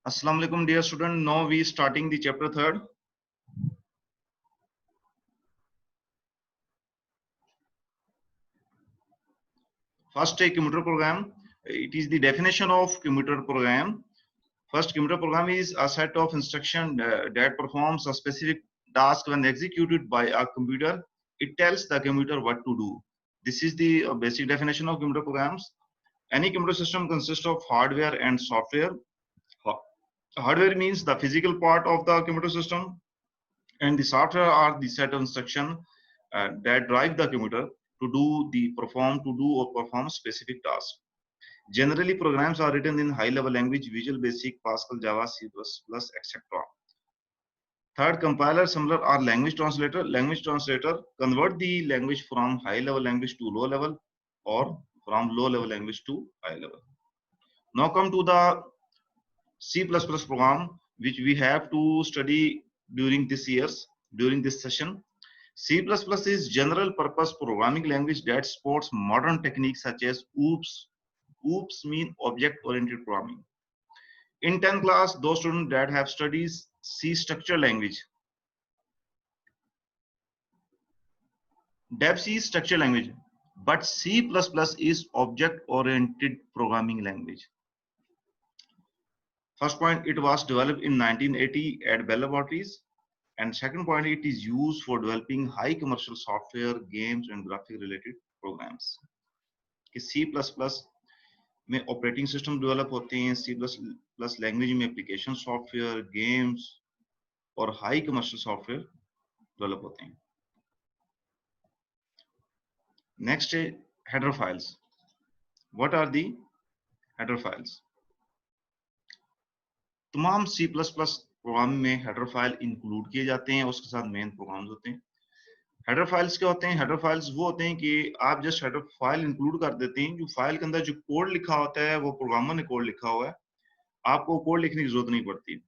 Assalamu alaikum, dear student. Now we starting the chapter third. First, a computer program. It is the definition of computer program. First, computer program is a set of instruction that performs a specific task when executed by a computer. It tells the computer what to do. This is the basic definition of computer programs. Any computer system consists of hardware and software. Hardware means the physical part of the computer system, and the software are the set of instruction that drive the computer to do or perform specific tasks. Generally, programs are written in high-level language, Visual Basic, Pascal, Java, C++, etc. Third, compiler, assembler, or language translator. Language translator convert the language from high-level language to low-level, or from low-level language to high-level. Now come to the C++ program, which we have to study during this session. C++ is general purpose programming language that supports modern techniques such as OOPS. OOPS mean object oriented programming. In 10th class, those students that have studied C structure language. DevC is structure language, but C++ is object oriented programming language. First point, it was developed in 1980 at Bell Laboratories. And second point, it is used for developing high commercial software, games, and graphic related programs. C++ में operating system develop होते हैं, C++ language में application software, games और high commercial software develop होते हैं. Next है header files. What are the header files? तमाम C++ program में हेडर फाइल इंक्लूड किए जाते हैं, उसके साथ मेन प्रोग्राम्स होते हैं. हेडर फाइल्स क्या होते हैं? हेडर फाइल्स वो होते हैं कि आप जस्ट हेडर फाइल इंक्लूड कर देते हैं. जो फाइल के अंदर जो कोड लिखा होता है वो प्रोग्रामर ने कोड लिखा हुआ है, आपको कोड लिखने की जरूरत नहीं पड़ती.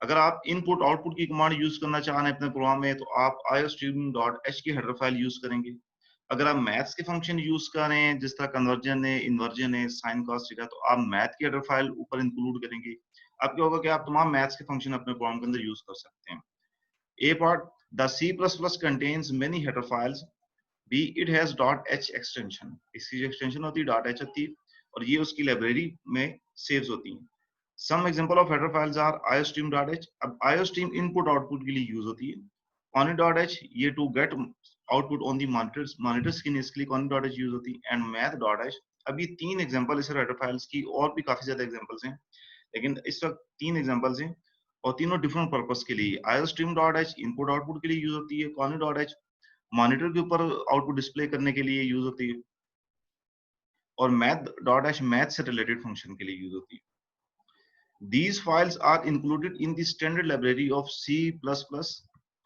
अगर आप इनपुट आउटपुट की कमांड यूज करना चाह रहे हैं अपने प्रोग्राम में, तो आप iostream.h की हेडर फाइल यूज करेंगे. अगर आप मैथ्स के फंक्शन यूज कर रहे हैं, जिस तरह कन्वर्जन है, इन्वर्जन है, साइन कॉस थीटा, तो आप मैथ की हेडर फाइल ऊपर इंक्लूड करेंगे. अब क्या होगा कि आप तमाम मैथ्स के फंक्शन अपने प्रोग्राम के अंदर यूज कर सकते हैं. A part, the C++ contains many header files. B, it has .h extension. इसकी जो extension होती है .h होती है, और ये उसकी लाइब्रेरी में सेव्स होती हैं. Some example of header files are iostream.h. अब iostream input output के लिए यूज होती है. Conny.h, ये to get output on the monitor screen, इसके लिए Conny.h यूज होती है. And math.h. अब ये तीन एग्जांपल इस हेडर फाइल्स की, और भी काफी ज्यादा एग्जांपल्स हैं, लेकिन इस वक्त तीन एग्जांपल्स हैं और तीनों डिफरेंट पर्पस के लिए. iostream.h इनपुट आउटपुट के लिए यूज होती है. Conny.h मॉनिटर के ऊपर आउटपुट डिस्प्ले करने के लिए यूज होती है, और math.h मैथ से रिलेटेड फंक्शन के लिए यूज होती है. These files are included in the standard library of C++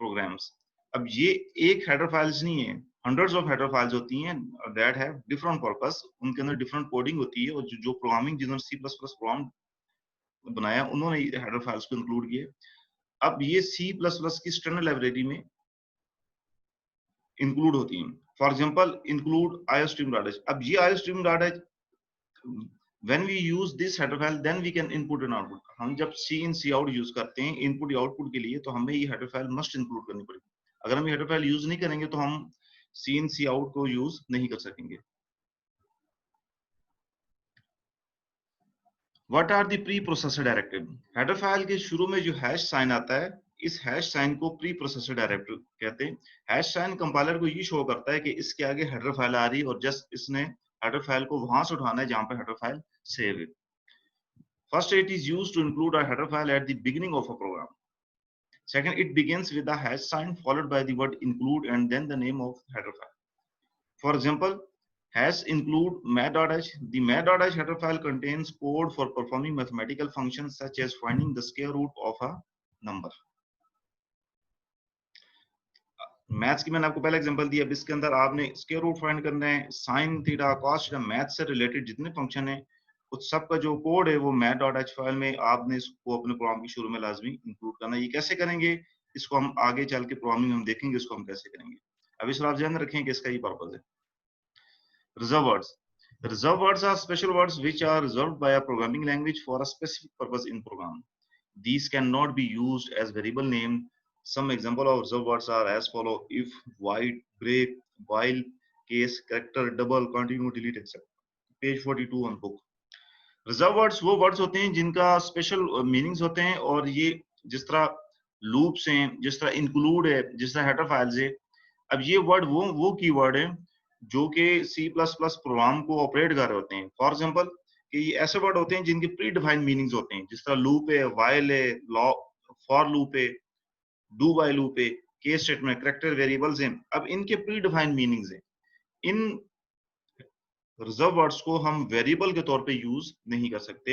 programs. अब ये एक हेडर फाइल्स नहीं है, hundreds of header files होती हैं that have different purpose. उनके अंदर different coding होती है, और जो प्रोग्रामिंग जिन्होंने C++ प्रोग्राम बनाया उन्होंने हेडर फाइल्स को इंक्लूड किए. अब ये C++ की स्टैंडर्ड लाइब्रेरी में इंक्लूड होती हैं. For example include iostream.h. अब ये iostream.h, when we use this header file, then we can input and output. हम जब C in C out use करते हैं इनपुट या आउटपुट के लिए, तो हमें ये हेडर फाइल मस्ट इंक्लूड करनी पड़ेगी. अगर हम ये हेडर फाइल यूज नहीं करेंगे तो हम C in C out को यूज नहीं कर सकेंगे. What are the pre-processor directive? Header file के शुरू में जो हैश साइन आता है, इस हैश साइन को प्री प्रोसेसर डायरेक्टिव कहते हैं. हैश साइन कंपाइलर को ये शो करता है कि इसके आगे हेडर फाइल आ रही है, और जस्ट इसने हेडर फाइल को वहां से उठाना है जहां पर हेडर फाइल सेव है. First, it is used to include a header file at the beginning of a program. Second, it begins with a hash sign followed by the word include and then the name of header file. For example, hash include math.h. The math.h header file contains code for performing mathematical functions such as finding the square root of a number. Maths की मैंने आपको पहले example दिया. अब इसके अंदर आपने square root find करना है, sine theta, cos theta, math से रिलेटेड जितने फंक्शन है उस सब का जो कोड है वो math.h फाइल में आपने इसको अपने प्रोग्राम की शुरू में लाजमी इंक्लूड करना है. ये कैसे करेंगे, इसको हम आगे चल के प्रोग्रामिंग हम देखेंगे इसको हम कैसे करेंगे. अब इस आप ध्यान रखें कि इसका ये पर्पस है. Reserve words. Reserved words are special words which are reserved by a programming language for a specific purpose in program. These cannot be used as variable name. Some example of reserved words are as follow: if, void, break, while, case, character, double, continue, delete, etc. Page 42 on book. Reserve words वो words होते हैं जिनका special meanings होते हैं, और ये जिस तरह लूप्स हैं, जिस तरह इंक्लूड है, जिस तरह हेडर फाइल्स है। अब ये वर्ड वो कीवर्ड है जो कि सी प्लस प्लस प्रोग्राम को ऑपरेट कर रहे होते हैं। फॉर एग्जांपल कि ये ऐसे वर्ड होते हैं जिनके प्री डिफाइंड मीनिंग्स होते हैं, जिस तरह लूप है, वाइल है, लॉ, फॉर लूप है, डू वाइल लूप है, केस स्टेटमेंट, कैरेक्टर वेरिएबल्स हैं। अब इनके प्री डिफाइंड मीनिंग्स हैं। इन रिजर्व वर्ड्स को हम वेरिएबल के तौर पे यूज नहीं कर सकते।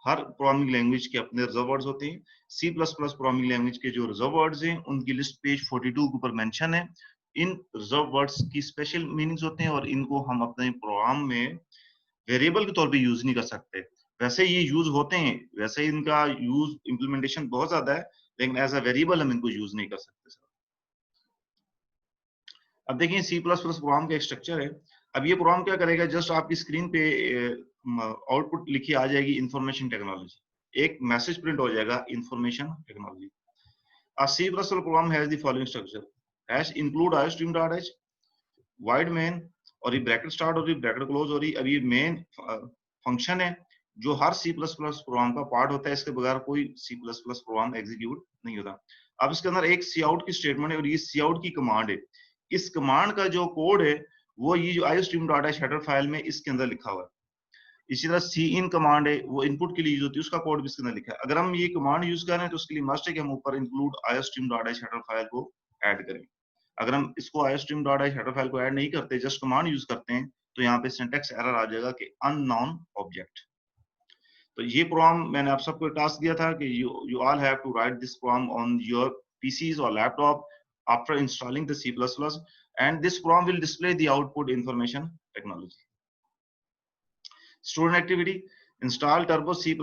हर प्रोग्रामिंग लैंग्वेज के अपने रिजर्व वर्ड्स होते हैं। C plus plus programming language के जो रिजर्व वर्ड्स हैं उनकी लिस्ट पेज 42 के ऊपर मेंशन है। इन रिजर्व वर्ड्स की स्पेशल मीनिंग्स होते हैं और इनको हम अपने प्रोग्राम में वेरिएबल के तौर पे यूज नहीं कर सकते। वैसे ये यूज होते हैं, वैसे इनका यूज इम्प्लीमेंटेशन बहुत ज्यादा है, लेकिन एज अ वेरिएबल हम इनको यूज नहीं कर सकते। अब देखिए सी प्लस प्लस प्रोग्राम का एक स्ट्रक्चर है। अब ये प्रोग्राम क्या करेगा, जस्ट आपकी स्क्रीन पे आउटपुट लिखी आ जाएगी इंफॉर्मेशन टेक्नोलॉजी, एक मैसेज प्रिंट हो जाएगा information technology. A C++ program has the following structure: hash include iostream.h, void main, और ये ब्रैकेट स्टार्ट और ये ब्रैकेट क्लोज, और ये अभी मेन फंक्शन है जो हर C++ प्रोग्राम का पार्ट होता है। इसके बगैर कोई C++ प्रोग्राम एग्जीक्यूट नहीं होता। अब इसके अंदर एक सी आउट की स्टेटमेंट है और ये सी आउट की कमांड है। इस कमांड का जो कोड है वो ये जो iostream.h हेडर फाइल में इसके अंदर लिखा हुआ है। इसी तरह सी इन कमांड है, वो इनपुट के लिए यूज होती है, उसका कोड भी इसके अंदर लिखा है। अगर हम ये कमांड यूज कर रहे हैं तो उसके लिए मस्ट है कि हम ऊपर इंक्लूड iostream.h हेडर फाइल को ऐड करें। अगर हम इसको iostream.h हेडर फाइल को ऐड नहीं करते, जस्ट कमांड यूज करते हैं, तो यहाँ पे सिंटैक्स एरर आ जाएगा कि अननोन ऑब्जेक्ट। तो ये प्रोग्राम मैंने आप सबको टास्क दिया था कि you all have to write this program on your PCs और laptop after installing the C++, and this program will display the output information technology. Student activity: install Turbo C++,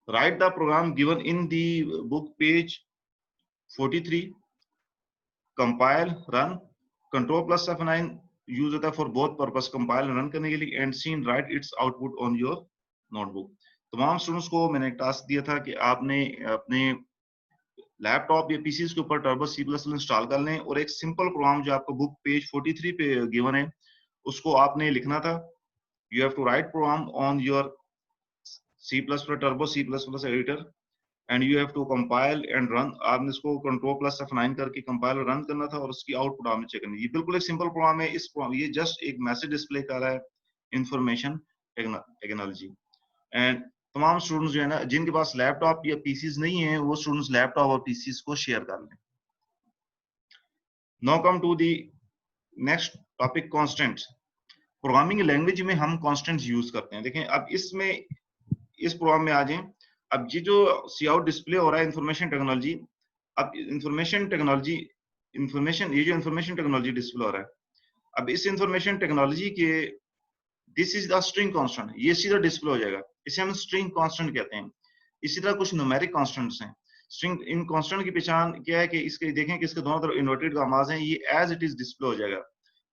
write the program given in the book page 43, compile, run, control plus F9 use होता है for both purpose, compile run करने के लिए, and seen right its output on your notebook. तमाम students को मैंने एक task दिया था कि आपने अपने लैपटॉप या पीसीज के ऊपर टर्बो C++ इंस्टॉल कर लें और एक सिंपल प्रोग्राम जो आपको बुक पेज 43 पे गिवन है उसको आपने लिखना था। You have to write program on your C++ Turbo C++ editor and you have to compile and run. आपने इसको कंट्रोल प्लस F9 करके कंपाइल रन करना था और उसकी आउटपुट आपने चेक करनी। ये बिल्कुल एक सिंपल प्रोग्राम है। इस प्रोग्राम ये जस्ट एक मैसेज डिस्प्ले कर रहा है इंफॉर्मेशन टेक्नोलॉजी। एंड तमाम स्टूडेंट्स जो है ना जिनके पास लैपटॉप या पीसीज नहीं है वो स्टूडेंट्स लैपटॉप और पीसीज को शेयर कर लें। Now come to the next topic, constants. Programming language में हम कांस्टेंट्स यूज करते हैं। देखें अब इसमें इस प्रोग्राम में आ जाएं। अब ये जो सी आउट डिस्प्ले हो रहा है इंफॉर्मेशन टेक्नोलॉजी, अब इंफॉर्मेशन टेक्नोलॉजी ये जो इंफॉर्मेशन टेक्नोलॉजी डिस्प्ले हो रहा है, अब इस इंफॉर्मेशन टेक्नोलॉजी के this is the string constant, ये सीधा डिस्प्ले हो जाएगा। इसे हम स्ट्रिंग कांस्टेंट कहते हैं। इसी तरह कुछ न्यूमेरिक कांस्टेंट्स हैं। स्ट्रिंग इन कांस्टेंट की पहचान क्या है कि इसके देखें कि इसके दोनों तरफ इन्वर्टेड कॉमास हैं, ये एज इट इज डिस्प्ले हो जाएगा।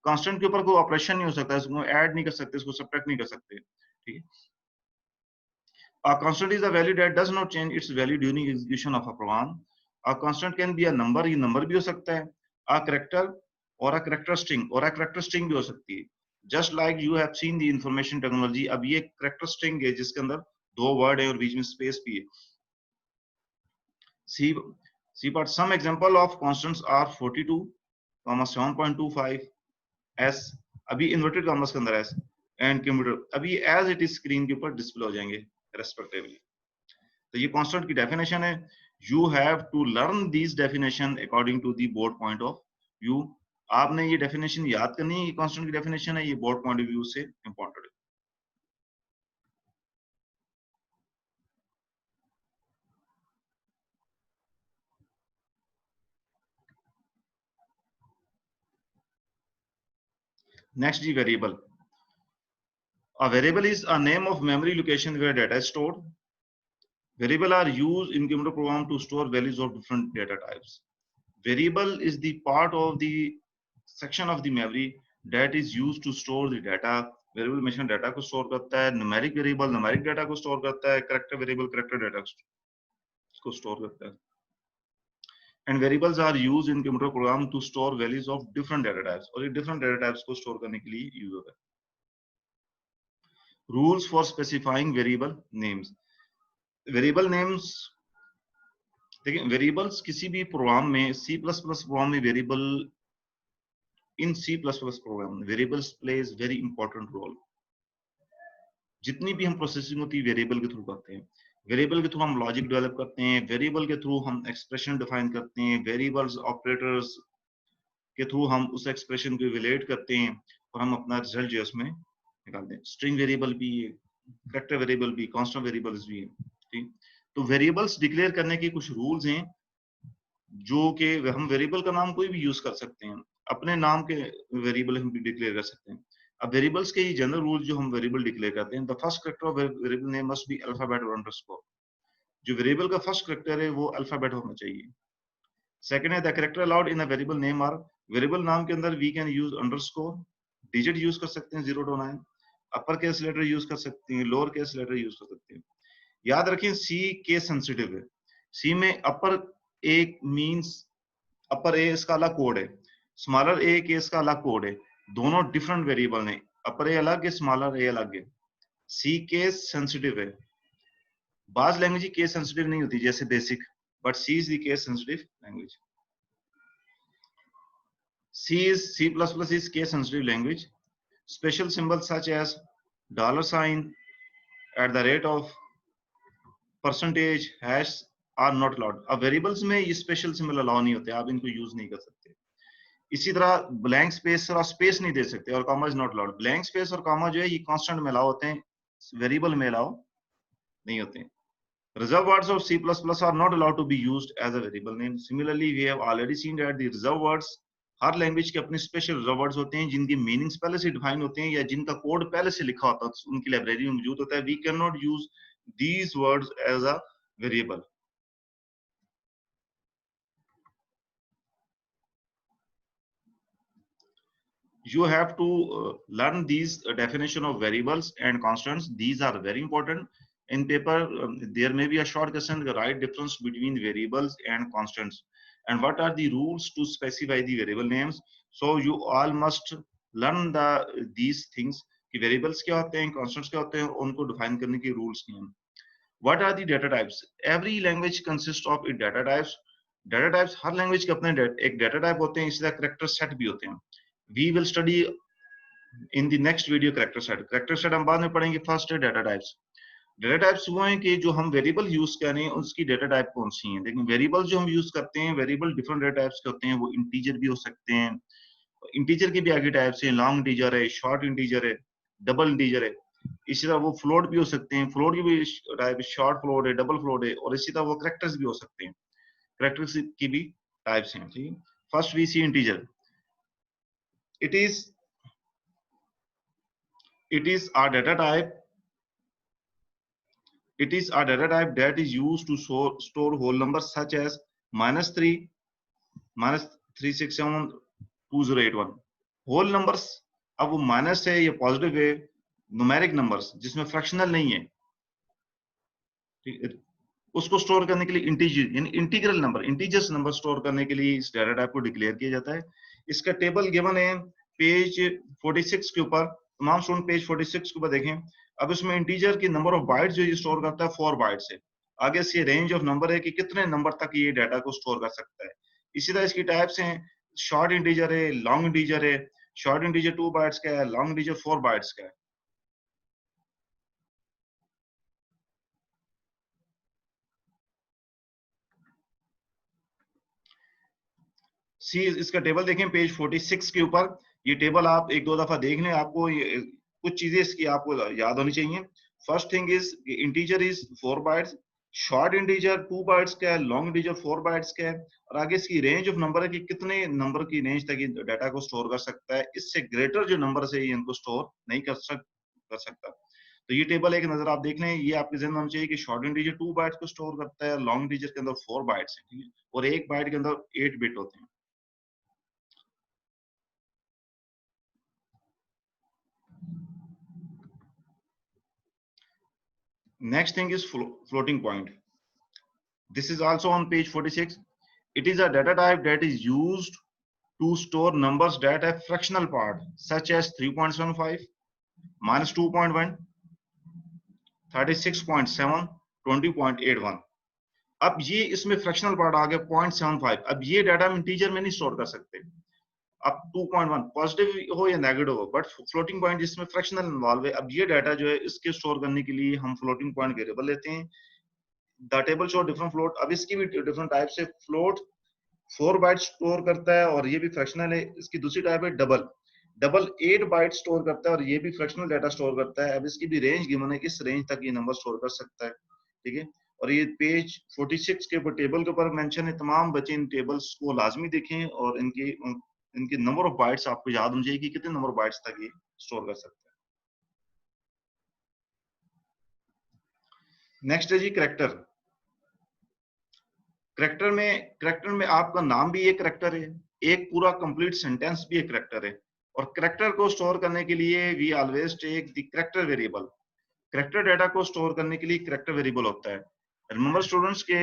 कांस्टेंट के ऊपर कोई ऑपरेशन नहीं हो सकता, इसको ऐड नहीं कर सकते, इसको सब्ट्रैक्ट नहीं कर सकते। ठीक है। A constant is a value that does not change its value during execution of a program. A constant can be a number, ये number भी हो सकता है, a character और a character string, और a character string भी हो सकती है। Just like you have seen the information technology, अब ये character string है जिसके अंदर दो word है और बीच में space भी है। See but some example of constants are 42, 7.25, s, अभी inverted commas के अंदर s, and computer, अभी as it is screen के ऊपर display हो जाएंगे respectively। तो ये कांस्टेंट की डेफिनेशन है। You have to learn this definition according to the board point of view. आपने ये डेफिनेशन याद करनी है, ये कांस्टेंट की डेफिनेशन है, ये बोर्ड पॉइंट ऑफ व्यू से इंपॉर्टेंट है। Next ji, variable. A variable is a name of memory location where data is stored. Variable are used in computer program to store values of different data types. Variable is the part of the section of the memory that is used to store the data. Variable हमेशा data को store करता है. Numeric variable numeric data को store करता है. Character variable character data को store करता है. And variables are used in computer program to store values of different data types. और ये different data types को स्टोर करने के लिए यूज होता है. Rules for specifying variable names. Variable names, देखिए वेरिएबल्स किसी भी प्रोग्राम में C++ प्रोग्राम में variable in C++ program variables plays very important role. जितनी भी हम प्रोसेसिंग होती है वेरिएबल के थ्रू करते हैं. वेरिएबल के थ्रू हम लॉजिक डेवलप करते हैं. वेरिएबल के थ्रू हम एक्सप्रेशन डिफाइन करते हैं. वेरिएबल्स ऑपरेटर्स के थ्रू हम उस एक्सप्रेशन को इवैल्यूएट करते हैं और हम अपना रिजल्ट जो है उसमें निकालते हैं. स्ट्रिंग वेरिएबल भी है, कैरेक्टर वेरिएबल भी, कांस्टेंट वेरिएबल्स भी है. ठीक, तो वेरिएबल्स डिक्लेयर करने के कुछ रूल्स हैं जो कि हम वेरिएबल का नाम कोई भी यूज कर सकते हैं. अपने नाम के वेरिएबल हम भी डिक्लेयर कर सकते हैं. अब वेरिएबल्स के ये जनरल रूल जो हम वेरिएबल डिक्लेयर करते हैं, the first character of variable name must be alphabet और अंडरस्कोर. जो वेरिएबल का फर्स्ट कैरेक्टर है वो अल्फाबेट होना चाहिए. सेकंड है the character allowed in a variable name are. Variable नाम के अंदर we can use underscore. Digit use कर सकते हैं 0 to 9. Upper case letter use कर सकते हैं, लोअर केस लेटर यूज कर सकते हैं. याद रखें सी केस सेंसिटिव है. सी में अपर एक मींस अपर ए इसका अलग कोड है, स्मॉलर ए के इसका अलग कोड है. दोनों डिफरेंट वेरिएबल हैं. अपर ए अलग है, स्मॉलर ए अलग है. सी केस सेंसिटिव है. बाज लैंग्वेज केस सेंसिटिव नहीं होती जैसे basic, but C is the case sensitive language. C++ is case sensitive language. Special symbols such as $sign, at the rate of, percentage, hash are not allowed. अब variables में ये special symbol allow नहीं होते, आप इनको use नहीं कर सकते. इसी तरह ब्लैंक स्पेस और स्पेस नहीं दे सकते और comma is not allowed. Blank space और कॉमा जो है ये कांस्टेंट में अलाउ होते हैं, वेरिएबल में अलाउ नहीं होते हैं. Reserved words of C++ are not allowed to be used as a variable name. Similarly, we have already seen that the reserved words, her language के अपने स्पेशल रिजर्व वर्ड्स होते हैं जिनकी मीनिंग्स पहले से डिफाइन होते हैं या जिनका कोड पहले से लिखा होता है, उनकी लाइब्रेरी में मौजूद होता है. We can not use these words as a variable. You have to learn these definition of variables and constants. These are very important. In paper, there may be a short question, the right difference between variables and constants, and what are the rules to specify the variable names. So you all must learn these things कि variables क्या होते हैं, constants क्या होते हैं, उनको define करने के rules क्या हैं. What are the data types? Every language consists of its data types. Data types her language के अपने एक data type होते हैं, इसी तरह character set भी होते हैं. We will study in the next video character set. Character set हम बाद में पढ़ेंगे. First है data types. Data types वो हैं कि जो हम variable use कर रहे हैं उसकी data type कौन सी है. लेकिन variable जो हम use करते हैं, variable different data types के होते हैं. वो integer भी हो सकते हैं. Integer के भी आगे types हैं. Long integer है, short integer है, double integer है. इसी तरह वो float भी हो सकते हैं. Float की भी type short float है, double float है, और इसी तरह वो characters भी हो सकते हैं. Characters की भी types हैं. ठीक है. First we see integer. It is a data type. It is a data type that is used to store whole numbers such as -3, -367, 2081. Whole numbers, अब वो माइनस है या पॉजिटिव है, न्यूमेरिक नंबर्स जिसमें फ्रैक्शनल नहीं है, उसको स्टोर करने के लिए इंटीजर यानी integral number, integers number store करने के लिए इस डाटा टाइप को डिक्लेयर किया जाता है. इसका टेबल गिवन है पेज 46 के ऊपर. तमाम स्टूडेंट पेज 46 के ऊपर देखें. अब इसमें इंटीजर की नंबर ऑफ बाइट्स जो ये स्टोर करता है 4 बाइट्स है. आगे से रेंज ऑफ नंबर है कि कितने नंबर तक ये डाटा को स्टोर कर सकता है. इसी तरह इसकी टाइप्स हैं. शॉर्ट इंटीजर है, लॉन्ग इंटीजर है. शॉर्ट इंटीजर 2 बाइट्स का है, लॉन्ग इंटीजर 4 बाइट्स का है. सी इसका टेबल देखें पेज 46 के ऊपर. ये टेबल आप एक दो दफा देख लें, आपको कुछ चीजें इसकी आपको याद होनी चाहिए. First thing is integer is 4 bytes, short integer 2 bytes का है, लॉन्ग इंटीजर 4 बाइट्स का है, और आगे इसकी रेंज ऑफ नंबर है कि कितने नंबर की रेंज तक ये डाटा को स्टोर कर सकता है. इससे ग्रेटर जो नंबर से ये इनको स्टोर नहीं कर सकता. तो ये टेबल एक नजर आप देख लें. ये आपके जहन में होना चाहिए कि शॉर्ट इंटीजर 2 बाइट्स को स्टोर करता है, लॉन्ग इंटीजर के अंदर 4 बाइट्स है, ठीक है, और एक बाइट के अंदर 8 बिट होते हैं. Next thing is floating point. This is also on page 46. It is a data type that is used to store numbers that have fractional part, such as 3.75, minus 2.1, 36.7, 20.81. अब ये इसमें फ्रैक्शनल पार्ट आ गया 0.75. अब ये data हम integer में नहीं store कर सकते. अब 2.1 पॉजिटिव हो या नेगेटिव हो, बट फ्लोटिंग पॉइंट जिसमें फ्रैक्शनल इन्वॉल्व है. अब ये डाटा जो है इसके स्टोर करने के लिए हम फ्लोटिंग पॉइंट वेरिएबल लेते हैं. The table show different float. अब इसकी भी डिफरेंट टाइप से फ्लोट 4 बाइट स्टोर करता है और ये भी फ्रैक्शनल है. इसकी दूसरी टाइप है डबल. डबल 8 बाइट स्टोर करता है और ये भी फ्रैक्शनल डाटा स्टोर करता है. अब इसकी भी रेंज गिवन है, इस रेंज तक ये नंबर स्टोर कर सकता है. ठीक है. और ये पेज 46 के ऊपर टेबल के ऊपर मेंशन है. तमाम बच्चे इन टेबल्स को लाजमी देखें और इनके नंबर ऑफ बाइट्स आपको याद होनी चाहिए कि कितने नंबर ऑफ बाइट्स तक ये स्टोर कर सकता है. नेक्स्ट है जी करैक्टर. करैक्टर में आपका नाम भी एक करैक्टर है, एक पूरा कंप्लीट सेंटेंस भी एक करैक्टर है. और करैक्टर को स्टोर करने के लिए we always take the character variable. Character data को स्टोर करने के लिए करैक्टर वेरिएबल होता है. रिमेंबर स्टूडेंट्स के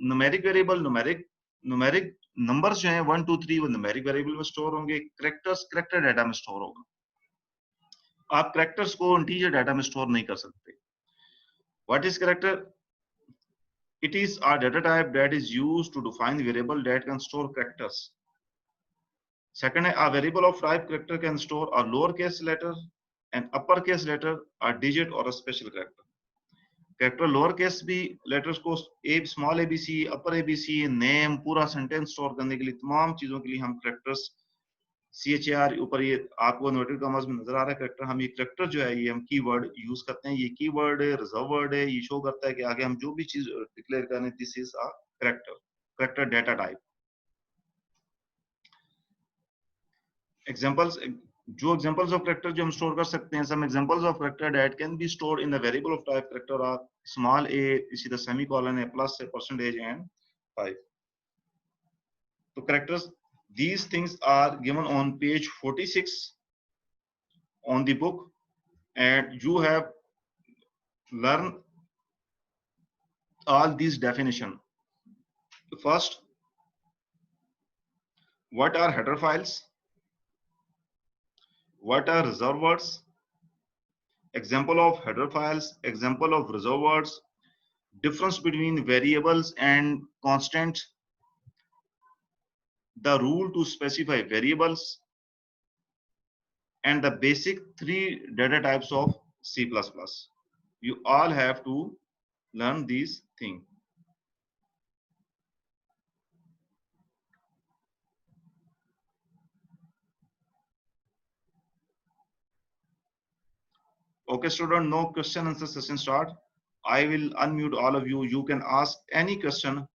न्यूमेरिक वेरिएबल न्यूमेरिक नंबर्स जो हैं 1 2 3 वो न्यूमेरिक वेरिएबल में स्टोर होंगे. करैक्टर्स करैक्टर डाटा में स्टोर होगा. आप करैक्टर्स को इंटीजर डाटा में स्टोर नहीं कर सकते. What is character? It is a data type that is used to define the variable that can store characters. Second, a variable of type character can store a lowercase letter, an uppercase letter, a digit or a special character. Character lowercase भी letters को small abc, upper abc, name, पूरा sentence store करने के लिए तमाम चीजों के लिए हम characters CHAR ऊपर ये आपको इन्वर्टेड कॉमास में नजर आ रहा है करैक्टर. हम ये करैक्टर जो है ये हम कीवर्ड यूज करते हैं. ये कीवर्ड है, रिजर्व वर्ड है. ये शो करता है कि आगे हम जो भी चीज डिक्लेयर करें this is a character data type. Examples of character जो हम स्टोर कर सकते हैं. Some examples of character that can be stored in the variable of type character are small a, इसी the semicolon, a plus, a percentage and 5. तो करैक्टर्स, these things are given on page 46 on the book, and you have learned all these definition. First, what are header files? What are reserved words? Example of header files, example of reserved words, difference between variables and constants, the rule to specify variables, and the basic 3 data types of C++. You all have to learn these things. Okay, student, no question answer session start. I will unmute all of you. You can ask any question